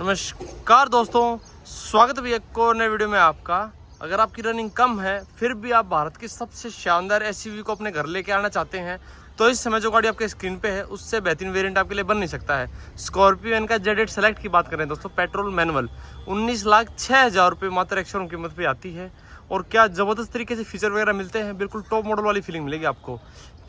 नमस्कार दोस्तों, स्वागत है एक और नए वीडियो में आपका। अगर आपकी रनिंग कम है फिर भी आप भारत की सबसे शानदार एसयूवी को अपने घर लेके आना चाहते हैं तो इस समय जो गाड़ी आपके स्क्रीन पे है उससे बेहतरीन वेरिएंट आपके लिए बन नहीं सकता है। स्कॉर्पियो एन का Z8 सेलेक्ट की बात करें दोस्तों, पेट्रोल मैनुअल 19,06,000 रुपये मात्र एक्स-शोरूम कीमत पे आती है। और क्या ज़बरदस्त तरीके से फीचर वगैरह मिलते हैं, बिल्कुल टॉप मॉडल वाली फीलिंग मिलेगी आपको।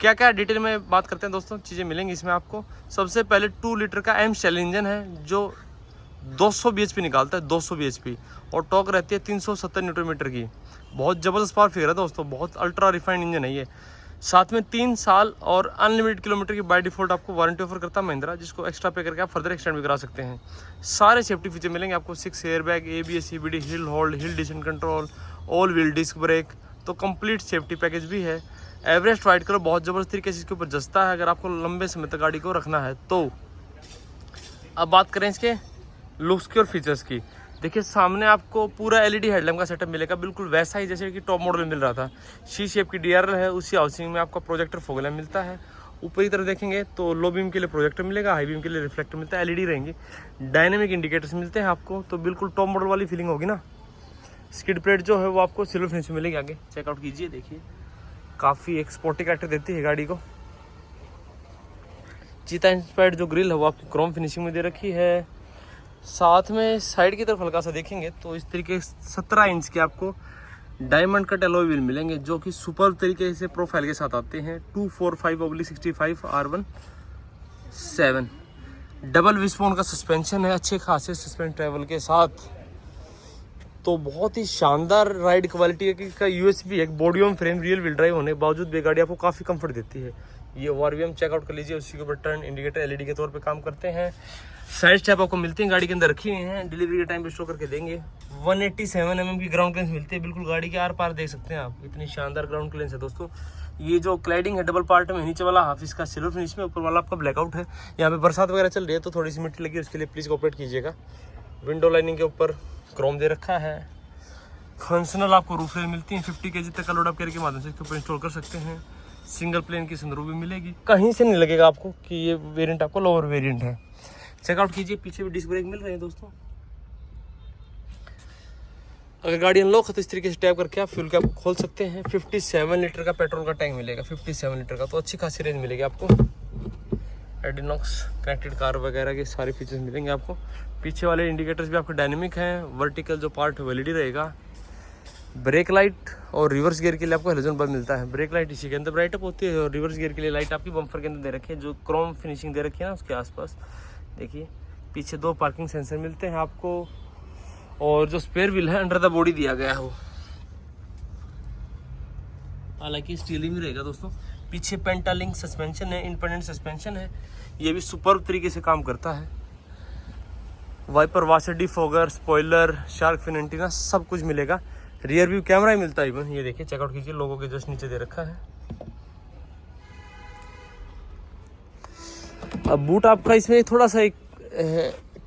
क्या क्या डिटेल में बात करते हैं दोस्तों, चीज़ें मिलेंगी इसमें आपको। सबसे पहले 2 लीटर का एम शेल इंजन है जो 200 bhp निकालता है, 200 bhp, और टॉर्क रहती है 370 न्यूटन मीटर की। बहुत ज़बरदस्त पावर फिगर है दोस्तों, बहुत अल्ट्रा रिफाइंड इंजन है ये। साथ में 3 साल और अनलिमिटेड किलोमीटर की बाय डिफॉल्ट आपको वारंटी ऑफर करता है महिंद्रा, जिसको एक्स्ट्रा पे करके आप फर्दर एक्सटेंड भी करा सकते हैं। सारे सेफ्टी फीचर मिलेंगे आपको, 6 airbag, ABS, CBD, hill hold, hill descent control, all wheel disc brake, तो कंप्लीट सेफ्टी पैकेज भी है। एवरेस्ट राइड करो बहुत ज़बरदस्त तरीके से इसके ऊपर जचता है अगर आपको लंबे समय तक गाड़ी को रखना है तो। अब बात करें इसके लुक्स की और फीचर्स की। देखिए सामने आपको पूरा LED हेडलैम्प का सेटअप मिलेगा, बिल्कुल वैसा ही जैसे कि टॉप मॉडल में मिल रहा था। सी शेप की DRL है, उसी हाउसिंग में आपका प्रोजेक्टर फॉग लैम्प मिलता है। ऊपर की तरफ देखेंगे तो लो बीम के लिए प्रोजेक्टर मिलेगा, हाई बीम के लिए रिफ्लेक्टर मिलता है, LED रहेंगी। डायनेमिक इंडिकेटर्स मिलते हैं आपको, तो बिल्कुल टॉप मॉडल वाली फीलिंग होगी ना। स्किड प्लेट जो है वो आपको सिल्वर फिनिश में मिलेगी। आगे चेकआउट कीजिए, देखिए काफ़ी एक स्पोर्टी कैरेक्टर देती है गाड़ी को। चीता इंस्पायर्ड जो ग्रिल है वो आपकी क्रोम फिनिशिंग में दे रखी है। साथ में साइड की तरफ हल्का सा देखेंगे तो इस तरीके 17 इंच के आपको डायमंड कट एलॉय व्हील मिलेंगे जो कि सुपर तरीके से प्रोफाइल के साथ आते हैं। 245/65 R17 डबल विस्पोन का सस्पेंशन है, अच्छे खासे सस्पेंशन ट्रैवल के साथ। तो बहुत ही शानदार राइड क्वालिटी का USB है। Body on frame real wheel drive होने के बावजूद भी गाड़ी आपको काफ़ी कंफर्ट देती है। ये ORVM चेकआउट कर लीजिए, उसी के ऊपर टर्न इंडिकेटर LED के तौर पे काम करते हैं। साइड स्टेप आपको मिलती हैं, गाड़ी के अंदर रखी हुई हैं, डिलीवरी के टाइम पे स्टॉक करके देंगे। 187 mm की ग्राउंड क्लियरेंस मिलती है, बिल्कुल गाड़ी के आर पार देख सकते हैं आप, इतनी शानदार ग्राउंड क्लियरेंस है दोस्तों। ये जो क्लैडिंग है डबल पार्ट में, नीचे वाला हाफ इसका सिल्वर फिनिश में, ऊपर वाला आपका ब्लैकआउट है। यहाँ पे बरसात वगैरह चल रही है तो थोड़ी सी मिट्टी लगी, उसके लिए प्लीज़ कोऑपरेट कीजिएगा। विंडो लाइनिंग के ऊपर क्रोम दे रखा है। फंक्शनल आपको रूफ रेल मिलती है, 50 kg तक का लोड आप कैरी के माध्यम से इसके ऊपर इंस्टॉल कर सकते हैं। सिंगल प्लेन की सनरूफ भी मिलेगी, कहीं से नहीं लगेगा आपको कि ये वेरिएंट आपको लोअर वेरिएंट है। चेकआउट कीजिए, पीछे भी डिस्क ब्रेक मिल रहे हैं दोस्तों। अगर गाड़ी अनलॉक है तो इस तरीके से टैप करके आप फ्यूल कैप खोल सकते हैं। 57 लीटर का पेट्रोल का टैंक मिलेगा, 57 लीटर का, तो अच्छी खासी रेंज मिलेगी आपको। एडिनॉक्स कनेक्टेड कार वगैरह के सारे फीचर्स मिलेंगे आपको। पीछे वाले इंडिकेटर्स भी आपके डायनेमिक हैं, वर्टिकल जो पार्ट है LED रहेगा। ब्रेक लाइट और रिवर्स गियर के लिए आपको हेलोजन बल्ब मिलता है। ब्रेक लाइट इसी के अंदर ब्राइट अप होती है और रिवर्स गियर के लिए लाइट आपकी बम्पर के अंदर दे रखी है, जो क्रोम फिनिशिंग दे रखी है ना उसके आसपास। देखिए पीछे 2 पार्किंग सेंसर मिलते हैं आपको, और जो स्पेयर व्हील है अंडर द बॉडी दिया गया है वो, हालांकि स्टील ही रहेगा दोस्तों। पीछे पेंटालिंक सस्पेंशन है, इंडिपेंडेंट सस्पेंशन है, ये भी सुपर तरीके से काम करता है। Wiper washer, defogger, spoiler, shark fin antenna सब कुछ मिलेगा। रियर व्यू कैमरा ही मिलता है इवन, ये देखिए चेकआउट कीजिए, लोगों के जस्ट नीचे दे रखा है। अब बूट आपका इसमें थोड़ा सा एक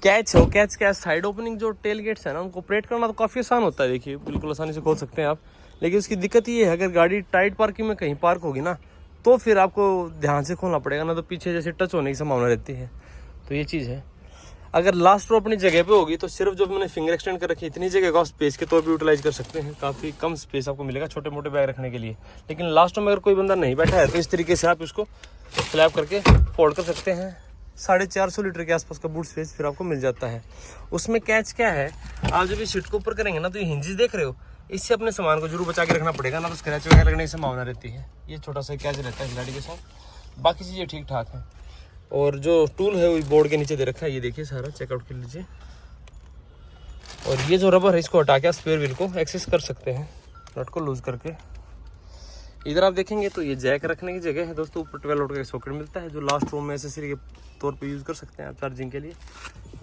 कैच है, कैच क्या है, साइड ओपनिंग जो टेल गेट्स है ना उनको ऑपरेट करना तो काफ़ी आसान होता है। देखिए बिल्कुल आसानी से खोल सकते हैं आप, लेकिन उसकी दिक्कत ये है अगर गाड़ी टाइट पार्किंग में कहीं पार्क होगी ना तो फिर आपको ध्यान से खोलना पड़ेगा, ना तो पीछे जैसे टच होने की संभावना रहती है। तो ये चीज़ है। अगर लास्ट रो अपनी जगह पे होगी तो सिर्फ जो मैंने फिंगर एक्सटेंड कर रखी है इतनी जगह को स्पेस के तौर पे यूटिलाइज कर सकते हैं। काफ़ी कम स्पेस आपको मिलेगा छोटे मोटे बैग रखने के लिए। लेकिन लास्ट रो में अगर कोई बंदा नहीं बैठा है तो इस तरीके से आप इसको फ्लैप करके फोल्ड कर सकते हैं। 450 लीटर के आसपास का बूट स्पेस फिर आपको मिल जाता है। उसमें कैच क्या है, आप जब ये सीट को ऊपर करेंगे ना तो ये हिंजेस देख रहे हो, इससे अपने सामान को जरूर बचा के रखना पड़ेगा, ना तो स्क्रैच वगैरह लगने की संभावना रहती है। ये छोटा सा कैच रहता है इस गाड़ी के साथ, बाकी चीज़ें ठीक ठाक हैं। और जो टूल है वो बोर्ड के नीचे दे रखा है, ये देखिए सारा चेकआउट कर लीजिए। और ये जो रबर है इसको हटा के आप स्पेयर व्हील को एक्सेस कर सकते हैं, नट को लूज करके। इधर आप देखेंगे तो ये जैक रखने की जगह है दोस्तों, ऊपर 12 वोल्ट का सॉकेट मिलता है जो लास्ट रूम में एसेसरी के तौर पे यूज़ कर सकते हैं आप चार्जिंग के लिए।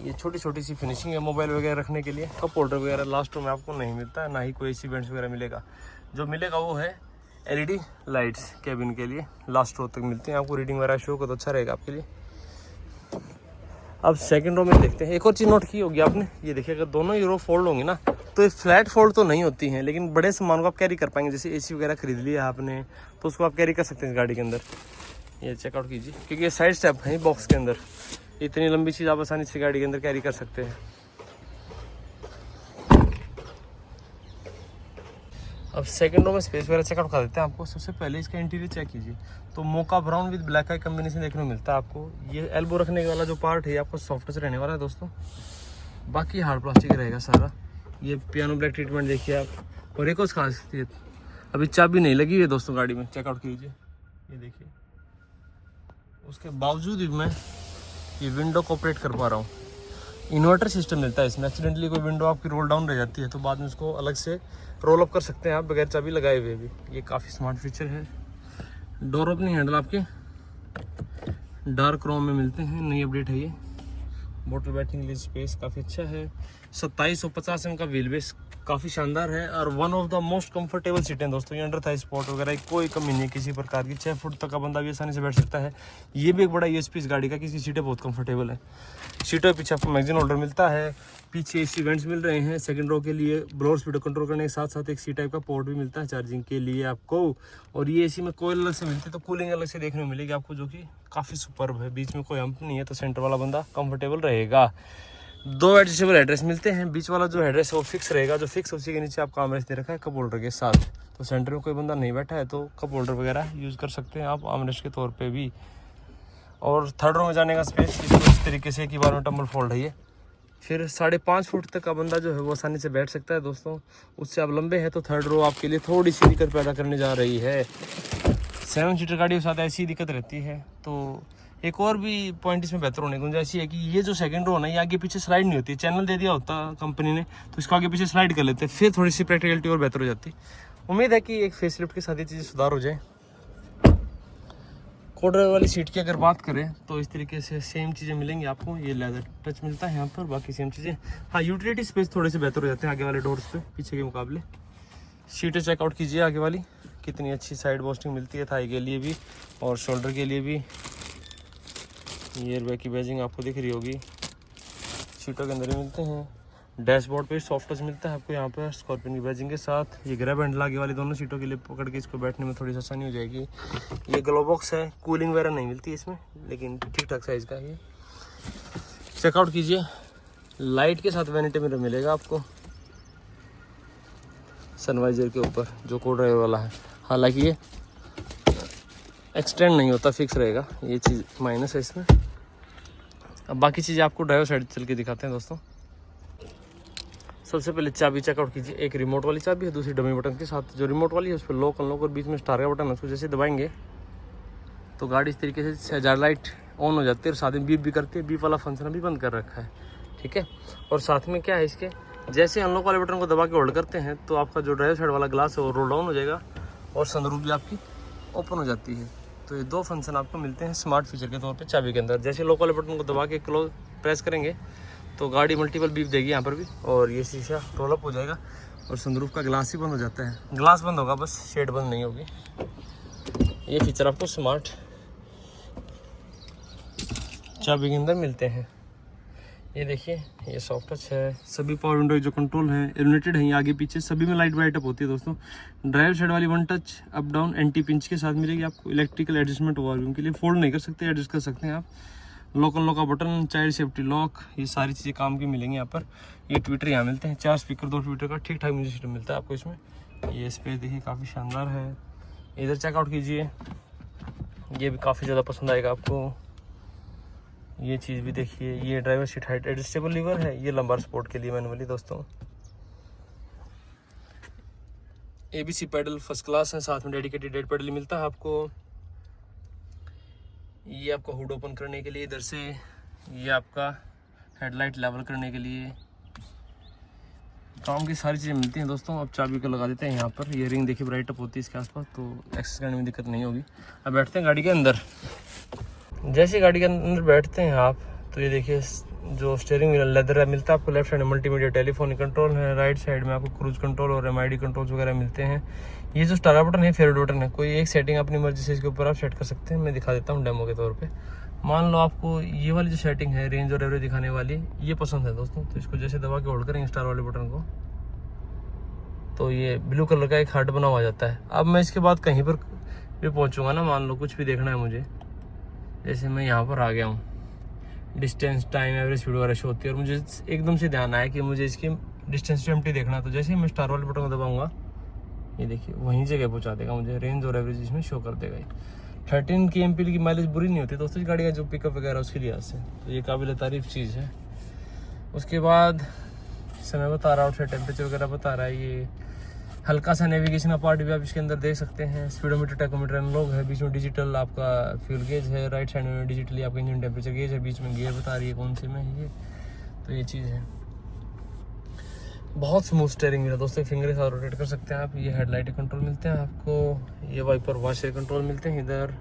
ये छोटी छोटी सी फिनिशिंग है मोबाइल वगैरह रखने के लिए। कप होल्डर वगैरह लास्ट रूम में आपको नहीं मिलता है, ना ही कोई AC वेंट्स वगैरह मिलेगा। जो मिलेगा वो है LED लाइट्स कैबिन के लिए, लास्ट रो तक मिलती हैं आपको। रीडिंग वगैरह शो को तो अच्छा रहेगा आपके लिए। अब सेकंड रो में देखते हैं, एक और चीज़ नोट की होगी आपने, ये देखिए अगर दोनों ही रो फोल्ड होंगी ना तो ये फ्लैट फोल्ड तो नहीं होती हैं, लेकिन बड़े सामान को आप कैरी कर पाएंगे। जैसे AC वगैरह खरीद लिया आपने तो उसको आप कैरी कर सकते हैं गाड़ी के अंदर। ये चेकआउट कीजिए, क्योंकि ये साइड स्टेप है बॉक्स के अंदर, इतनी लंबी चीज़ आप आसानी से गाड़ी के अंदर कैरी कर सकते हैं। अब सेकंड रो में स्पेस वगैरह चेकआउट कर देते हैं आपको। सबसे पहले इसका इंटीरियर चेक कीजिए, तो mocha brown with black eye combination देखने को मिलता है आपको। ये एल्बो रखने वाला जो पार्ट है आपको सॉफ्ट से रहने वाला है दोस्तों, बाकी हार्ड प्लास्टिक रहेगा सारा। ये पियानो ब्लैक ट्रीटमेंट देखिए आप। और एक और खासियत, अभी चाबी नहीं लगी हुई है दोस्तों गाड़ी में, चेकआउट कीजिए, ये देखिए। उसके बावजूद भी मैं ये विंडो को ऑपरेट कर पा रहा हूँ। इन्वर्टर सिस्टम मिलता है इसमें। एक्सीडेंटली कोई विंडो आपकी रोल डाउन रह जाती है तो बाद में उसको अलग से रोल अप कर सकते हैं आप बगैर चाबी लगाए हुए भी। ये काफ़ी स्मार्ट फीचर है। डोर ओपनिंग हैंडल आपके डार्क क्रोम में मिलते हैं, नई अपडेट है ये। मोटर बैठने के लिए स्पेस काफ़ी अच्छा है। 2750 एम का व्हील बेस काफ़ी शानदार है और one of the most comfortable सीटें दोस्तों। ये अंडर थाई स्पॉट वगैरह कोई कमी नहीं है किसी प्रकार की। 6 फुट तक का बंदा भी आसानी से बैठ सकता है। ये भी एक बड़ा यूएसपी इस गाड़ी का कि इसकी सीटें बहुत कंफर्टेबल है। सीटों के पीछे आपको मैगजीन होल्डर मिलता है, पीछे एसी वेंट्स मिल रहे हैं। सेकंड रो के लिए ब्लोअर स्पीड कंट्रोल करने के साथ साथ एक सी टाइप का पोर्ट भी मिलता है चार्जिंग के लिए आपको। और ये एसी में कोयल अलग से मिलती है तो कूलिंग अलग से देखने को मिलेगी आपको, जो कि काफ़ी सुपर्ब है। बीच में कोई हम्प नहीं है तो सेंटर वाला बंदा कंफर्टेबल रहेगा। 2 एडजस्टेबल हेडरेस्ट मिलते हैं। बीच वाला जो हेडरेस्ट है वो फिक्स रहेगा, जो फिक्स उसी के नीचे आपका आर्मरेस्ट दे रखा है कप होल्डर के साथ। तो सेंटर में कोई बंदा नहीं बैठा है तो कप होल्डर वगैरह यूज़ कर सकते हैं आप आर्मरेस्ट के तौर पे भी। और थर्ड रो में जाने का स्पेस इस तरीके से कि बार में टम्बल फोल्ड है ये। फिर 5.5 फुट तक का बंदा जो है वो आसानी से बैठ सकता है दोस्तों। उससे आप लंबे हैं तो थर्ड रो आपके लिए थोड़ी सी दिक्कत पैदा करने जा रही है। 7 सीटर गाड़ी के साथ ऐसी दिक्कत रहती है। तो एक और भी पॉइंट इसमें बेहतर होने की गुंजाइश है कि ये जो सेकंड रो है ना, ये आगे पीछे स्लाइड नहीं होती। चैनल दे दिया होता कंपनी ने तो इसको आगे पीछे स्लाइड कर लेते, फिर थोड़ी सी प्रैक्टिकलिटी और बेहतर हो जाती। उम्मीद है कि एक फेसलिफ्ट के साथ ये चीज़ें सुधार हो जाए। कोडर वाली सीट की अगर बात करें तो इस तरीके से सेम चीज़ें मिलेंगी आपको। ये लेदर टच मिलता है यहाँ पर, बाकी सेम चीज़ें। हाँ, यूटिलिटी स्पेस थोड़े से बेहतर हो जाते हैं आगे वाले डोर्स पे पीछे के मुकाबले। सीटें चेकआउट कीजिए आगे वाली, कितनी अच्छी साइड बोस्टिंग मिलती है थाई के लिए भी और शोल्डर के लिए भी। ये एयरबैग की बैजिंग आपको दिख रही होगी, सीटों के अंदर ही मिलते हैं। डैशबोर्ड पे सॉफ्ट टच मिलता है आपको यहाँ पर स्कॉर्पियन की बैजिंग के साथ। ये ग्रैब हैंडल आगे वाली दोनों सीटों के लिए पकड़ के इसको बैठने में थोड़ी सी आसानी हो जाएगी। ये ग्लो बॉक्स है, कूलिंग वगैरह नहीं मिलती इसमें लेकिन ठीक ठाक साइज़ का है ये। चेकआउट कीजिए, लाइट के साथ वैनिटी मिरर मिलेगा आपको सनवाइजर के ऊपर जो को ड्राइवर वाला है। हालांकि ये एक्सटेंड नहीं होता, फिक्स रहेगा, ये चीज़ माइनस है इसमें। अब बाकी चीज़ें आपको ड्राइवर साइड चल के दिखाते हैं दोस्तों। सबसे पहले चाबी चेकआउट कीजिए। एक रिमोट वाली चाबी है, दूसरी डमी बटन के साथ। जो रिमोट वाली है उस पर लॉक अनलॉक और बीच में स्टार का बटन है, उसको जैसे दबाएंगे तो गाड़ी इस तरीके से हजार लाइट ऑन हो जाती है और साथ में बीप भी करती है। बीप वाला फंक्शन अभी बंद कर रखा है, ठीक है। और साथ में क्या है इसके, जैसे अनलॉक वाले बटन को दबा के होल्ड करते हैं तो आपका जो ड्राइवर साइड वाला ग्लास है वो रोल डाउन हो जाएगा और सनरूफ भी आपकी ओपन हो जाती है। तो ये 2 फंक्शन आपको मिलते हैं स्मार्ट फीचर के तौर पे चाबी के अंदर। जैसे लॉक वाले बटन को दबा के क्लोज प्रेस करेंगे तो गाड़ी मल्टीपल बीप देगी यहाँ पर भी और ये शीशा रोल अप हो जाएगा और सनरूफ का ग्लास ही बंद हो जाता है। ग्लास बंद होगा, बस शेड बंद नहीं होगी। ये फीचर आपको स्मार्ट चाबी के अंदर मिलते हैं। ये देखिए, ये सॉफ्ट टच है। सभी पावर विंडो जो कंट्रोल है इल्यूमिनेटेड है, ये आगे पीछे सभी में लाइट वाइट अप होती है दोस्तों। ड्राइवर साइड वाली 1 touch up down anti pinch के साथ मिलेगी आपको। इलेक्ट्रिकल एडजस्टमेंट वॉल्यूम के लिए फोल्ड नहीं कर सकते, एडजस्ट कर सकते हैं आप। लॉक अनलॉक का बटन, चाइल्ड सेफ्टी लॉक, ये सारी चीज़ें काम की मिलेंगी यहाँ पर। ये ट्विटर यहाँ मिलते हैं, 4 स्पीकर 2 ट्विटर का ठीक ठाक म्यूजिक सिस्टम मिलता है आपको इसमें। ये स्पेस देखिए काफ़ी शानदार है। इधर चेकआउट कीजिए, ये भी काफ़ी ज़्यादा पसंद आएगा आपको। ये चीज़ भी देखिए, ये driver seat height adjustable lever है। ये लंबार सपोर्ट के लिए मैनुअली दोस्तों। ABC पैडल फर्स्ट क्लास है, साथ में डेडिकेटेड डेड पैडल मिलता है आपको। ये आपका हुड ओपन करने के लिए इधर से, ये आपका हेडलाइट लेवल करने के लिए काम की सारी चीज़ें मिलती हैं दोस्तों। अब चाबी को लगा देते हैं यहाँ पर। ये रिंग देखिए ब्राइट अप होती है इसके आसपास, तो एक्सेस करने में दिक्कत नहीं होगी। अब बैठते हैं गाड़ी के अंदर। जैसे गाड़ी के अंदर बैठते हैं आप तो ये देखिए जो स्टीयरिंग व्हील लेदर मिलता है आपको। लेफ्ट साइड में मल्टीमीडिया टेलीफोनिक कंट्रोल है, राइट साइड में आपको क्रूज कंट्रोल और MID कंट्रोल्स वगैरह मिलते हैं। ये जो स्टार बटन है फेवरेट बटन है, कोई एक सेटिंग अपनी मर्जी से इसके ऊपर आप सेट कर सकते हैं। मैं दिखा देता हूँ डेमो के तौर पे। मान लो आपको ये वाली जो सेटिंग है रेंज और एवरेज दिखाने वाली, ये पसंद है दोस्तों, तो इसको जैसे दबा के होल्ड करेंगे स्टार वाले बटन को तो ये ब्लू कलर का एक हार्ट बना हुआ जाता है। अब मैं इसके बाद कहीं पर भी पहुँचूँगा ना, मान लो कुछ भी देखना है मुझे, जैसे मैं यहाँ पर आ गया हूँ, डिस्टेंस टाइम एवरेज स्पीड वगैरह शो होती है और मुझे एकदम से ध्यान आया कि मुझे इसकी डिस्टेंस टू एम्प्टी देखना है। तो जैसे ही मैं स्टार वाले बटन को दबाऊंगा ये देखिए वहीं जगह पहुंचा देगा मुझे, रेंज और एवरेज इसमें शो कर देगा। 13 kmpl की माइलेज बुरी नहीं होती दोस्तों इस गाड़ी का जो पिकअप वगैरह उसके लिहाज से, तो ये काबिल तारीफ चीज़ है। उसके बाद समय बता रहा हूँ, टेम्परेचर वगैरह बता रहा है। ये हल्का सा नेविगेशन का पार्ट भी आप इसके अंदर देख सकते हैं। स्पीडोमीटर, टैकोमीटर एनालॉग है, बीच में डिजिटल आपका फ्यूल गेज है, राइट साइड में डिजिटली आपका इंजन टेम्परेचर गेज है, बीच में गियर बता रही है कौन से में ये, तो ये चीज़ है। बहुत स्मूथ स्टेयरिंग है दोस्तों, फिंगर के साथ रोटेट कर सकते हैं आप। ये हेडलाइट कंट्रोल मिलते हैं आपको, ये वाइपर वॉशर कंट्रोल मिलते हैं। इधर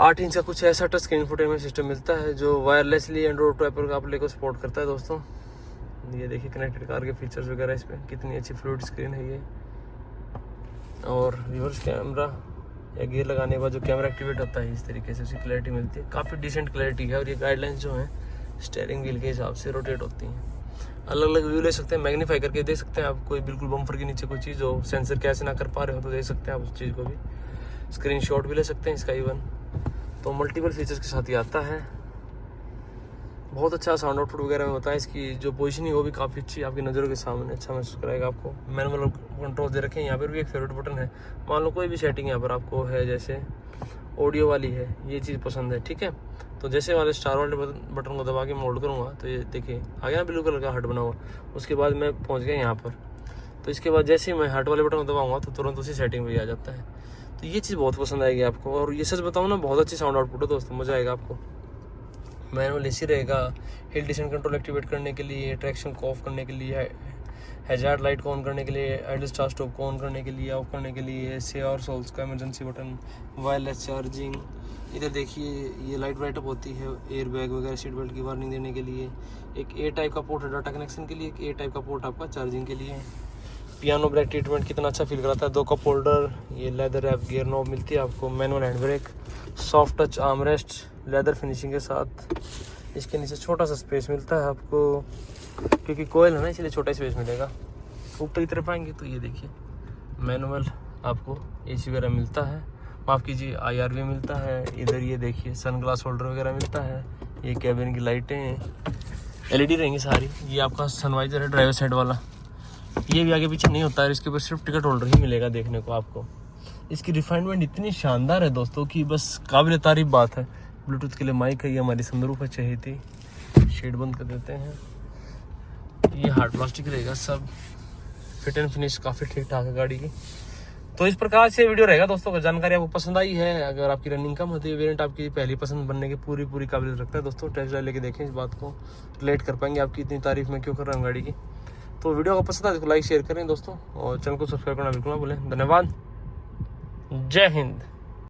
8 इंच का कुछ ऐसा टच स्क्रीन इंफोटेनमेंट सिस्टम मिलता है जो वायरलेसली एंड्रॉइड ऑटो एप्पल का आप लेकर सपोर्ट करता है दोस्तों। ये देखिए कनेक्टेड कार के फीचर्स वगैरह इस पर, कितनी अच्छी फ्लूइड स्क्रीन है ये। और रिवर्स कैमरा या गियर लगाने के बाद जो कैमरा एक्टिवेट होता है इस तरीके से उसकी क्लैरिटी मिलती है, काफ़ी डिसेंट क्लैरिटी है। और ये गाइडलाइंस जो हैं स्टीयरिंग व्हील के हिसाब से रोटेट होती हैं। अलग अलग व्यू ले सकते हैं, मैग्नीफाई करके देख सकते हैं आप। कोई बिल्कुल बम्पर के नीचे कोई चीज़ हो, सेंसर कैसे ना कर पा रहे हो तो देख सकते हैं आप उस चीज़ को भी। स्क्रीनशॉट भी ले सकते हैं इसका इवन। तो मल्टीपल फीचर्स के साथ ही आता है। बहुत अच्छा साउंड आउटपुट वगैरह में होता है। इसकी जो पोजीशनिंग वो भी काफ़ी अच्छी, आपकी नज़रों के सामने अच्छा महसूस कराएगा आपको। मैनुअल कंट्रोल दे रखे हैं, यहाँ पर भी एक फेवरेट बटन है। मान लो कोई भी सेटिंग यहाँ पर आपको है, जैसे ऑडियो वाली है, ये चीज़ पसंद है, ठीक है, तो जैसे वाले स्टार वाले बटन को दबा के मोल्ड करूँगा तो ये देखिए आ गया ब्लू कलर का हार्ट बना हुआ। उसके बाद मैं पहुँच गया यहाँ पर, तो इसके बाद जैसे ही मैं हार्ट वाले बटन को दबाऊँगा तो तुरंत उसी सेटिंग पे आ जाता है। तो ये चीज़ बहुत पसंद आएगी आपको। और ये सच बताऊँ ना, बहुत अच्छी साउंड आउटपुट है दोस्तों, मज़ा आएगा आपको। मैनुअल एसी रहेगा, हिल डिसेंट कंट्रोल एक्टिवेट करने के लिए, ट्रैक्शन को ऑफ करने के लिए, हैजार्ड लाइट को ऑन करने के लिए, आइडल स्टार्ट स्टॉप को ऑन करने के लिए, ऑफ करने के लिए, सेवर सोल्स का इमरजेंसी बटन, वायरलेस चार्जिंग। इधर देखिए ये लाइट ब्राइट अप होती है, एयर बैग वगैरह, सीट बेल्ट की वार्निंग देने के लिए। एक ए टाइप का पोर्ट है डाटा कनेक्शन के लिए, एक ए टाइप का पोर्ट आपका चार्जिंग के लिए। पियानो ब्रेक ट्रीटमेंट कितना अच्छा फील कराता है। 2 कप होल्डर, ये लेदर रैप गियर नॉब मिलती है आपको, manual hand brake, soft touch armrest leather finishing के साथ। इसके नीचे छोटा सा स्पेस मिलता है आपको, क्योंकि कोयल है ना इसलिए छोटा स्पेस मिलेगा। ऊपर की तरफ आएंगे तो ये देखिए मैनुअल आपको एसी वगैरह मिलता है, माफ़ कीजिए IRV मिलता है। इधर ये देखिए सन ग्लास होल्डर वगैरह मिलता है। ये कैबिन की लाइटें LED रहेंगी सारी। ये आपका सनवाइजर है ड्राइवर साइड वाला, ये भी आगे पीछे नहीं होता है, इसके ऊपर सिर्फ टिकट होल्डर ही मिलेगा देखने को आपको। इसकी रिफाइनमेंट इतनी शानदार है दोस्तों कि बस काबिल तारीफ बात है। ब्लूटूथ के लिए माइक है, ये हमारी सनरूफ है चाहिए थी। शेड बंद कर देते हैं। ये हार्ड प्लास्टिक रहेगा सब। फिट एंड फिनिश काफ़ी ठीक ठाक है गाड़ी की। तो इस प्रकार से वीडियो रहेगा दोस्तों। अगर जानकारी आपको पसंद आई है, अगर आपकी रनिंग कम होती है, वेरिएंट आपकी पहली पसंद बनने की पूरी काबिलियत रखता है दोस्तों। टेस्ट ड्राइव लेके देखें, इस बात को रिलेट कर पाएंगे आपकी इतनी तारीफ में क्यों कर रहा हूँ गाड़ी की। तो वीडियो को पसंद आए तो लाइक शेयर करें दोस्तों, और चैनल को सब्सक्राइब करना बिल्कुल ना भूलें। धन्यवाद, जय हिंद।